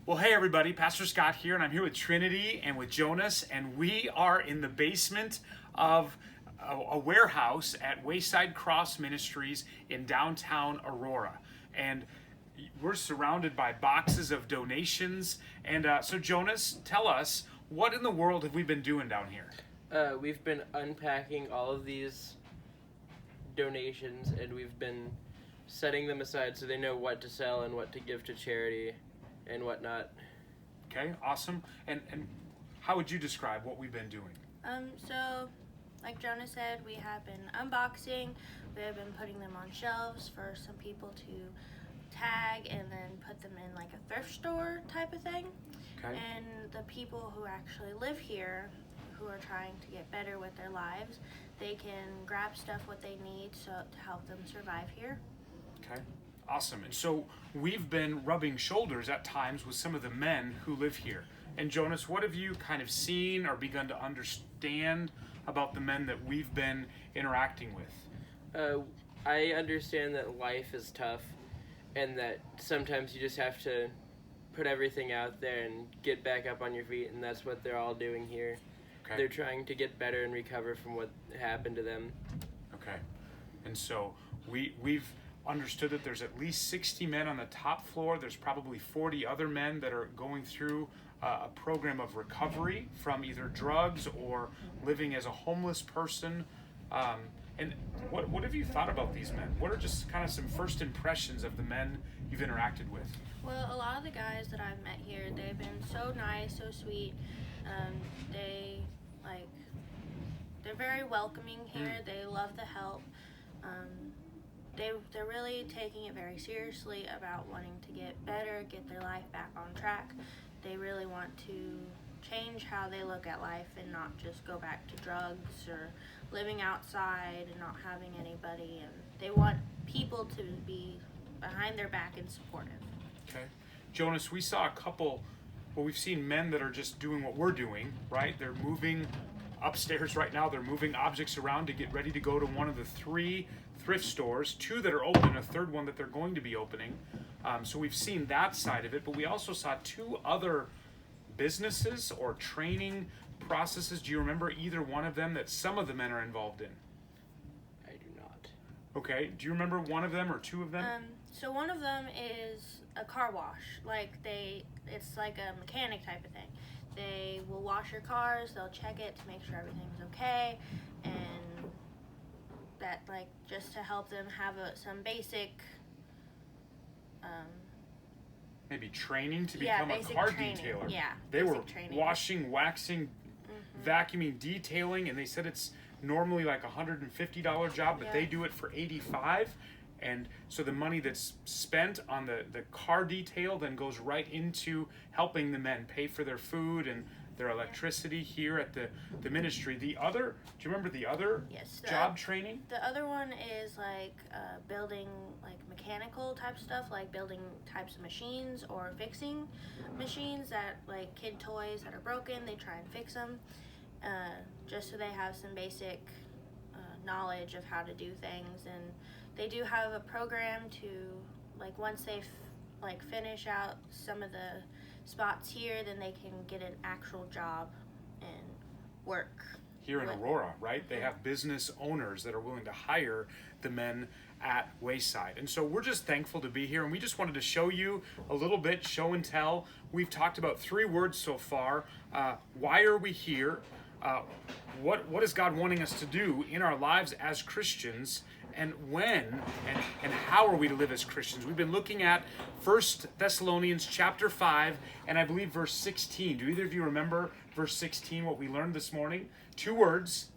Well, hey everybody, Pastor Scott here, and I'm here with Trinity and with Jonas, and we are in the basement of a warehouse at Wayside Cross Ministries in downtown Aurora. And we're surrounded by boxes of donations. And so Jonas, tell us, what in the world have we been doing down here? We've been unpacking all of these donations, and we've been setting them aside so they know what to sell and what to give to charity and whatnot. Okay, awesome. And how would you describe what we've been doing? So, like Jonah said, we have been unboxing. We have been putting them on shelves for some people to tag and then put them in like a thrift store type of thing. Okay. And the people who actually live here, who are trying to get better with their lives, they can grab stuff what they need to help them survive here. Okay, awesome. And so we've been rubbing shoulders at times with some of the men who live here. And Jonas, what have you kind of seen or begun to understand about the men that we've been interacting with? I understand that life is tough and that sometimes you just have to put everything out there and get back up on your feet, and that's what they're all doing here. Okay. They're trying to get better and recover from what happened to them. Okay. And so we've understood that there's at least 60 men on the top floor. There's probably 40 other men that are going through a program of recovery from either drugs or living as a homeless person. And what have you thought about these men? What are just kind of some first impressions of the men you've interacted with? Well, a lot of the guys that I've met here, they've been so nice, so sweet. They're very welcoming here. They love the help. They're really taking it very seriously about wanting to get better, get their life back on track. They really want to change how they look at life and not just go back to drugs or living outside and not having anybody. And they want people to be behind their back and supportive. Okay. Jonas, we saw a couple, we've seen men that are just doing what we're doing, right? They're moving upstairs right now. They're moving objects around to get ready to go to one of the 3 thrift stores, 2 that are open, a third one that they're going to be opening. So we've seen that side of it, but we also saw 2 other businesses or training processes. Do you remember either one of them that some of the men are involved in? I do not. Okay. Do you remember one of them or 2 of them? So one of them is a car wash. It's like a mechanic type of thing. They will wash your cars, they'll check it to make sure everything's okay, and that just to help them have some basic maybe training to become a car detailer. Yeah, they were training. washing, waxing, vacuuming, detailing, and they said it's normally like $150 job, but they do it for $85. And so the money that's spent on the car detail then goes right into helping the men pay for their food and their electricity here at the ministry. The other, do you remember the other job training? The other one is building mechanical type stuff, like building types of machines or fixing machines that kid toys that are broken. They try and fix them just so they have some basic knowledge of how to do things. And they do have a program to once they finish out some of the spots here, then they can get an actual job and work. Here in Aurora, right? They have business owners that are willing to hire the men at Wayside. And so we're just thankful to be here, and we just wanted to show you a little bit, show and tell. We've talked about 3 words so far. Why are we here? What is God wanting us to do in our lives as Christians? And when and how are we to live as Christians? We've been looking at 1 Thessalonians chapter 5, and I believe verse 16. Do either of you remember verse 16, what we learned this morning? 2 words.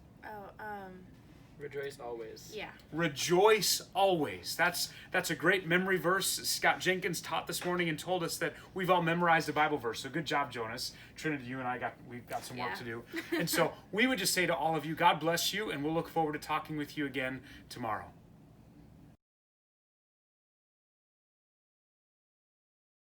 Rejoice always. Yeah. Rejoice always. That's a great memory verse. Scott Jenkins taught this morning and told us that we've all memorized a Bible verse. So good job, Jonas. Trinity, you and we've got some work to do. And so we would just say to all of you, God bless you, and we'll look forward to talking with you again tomorrow.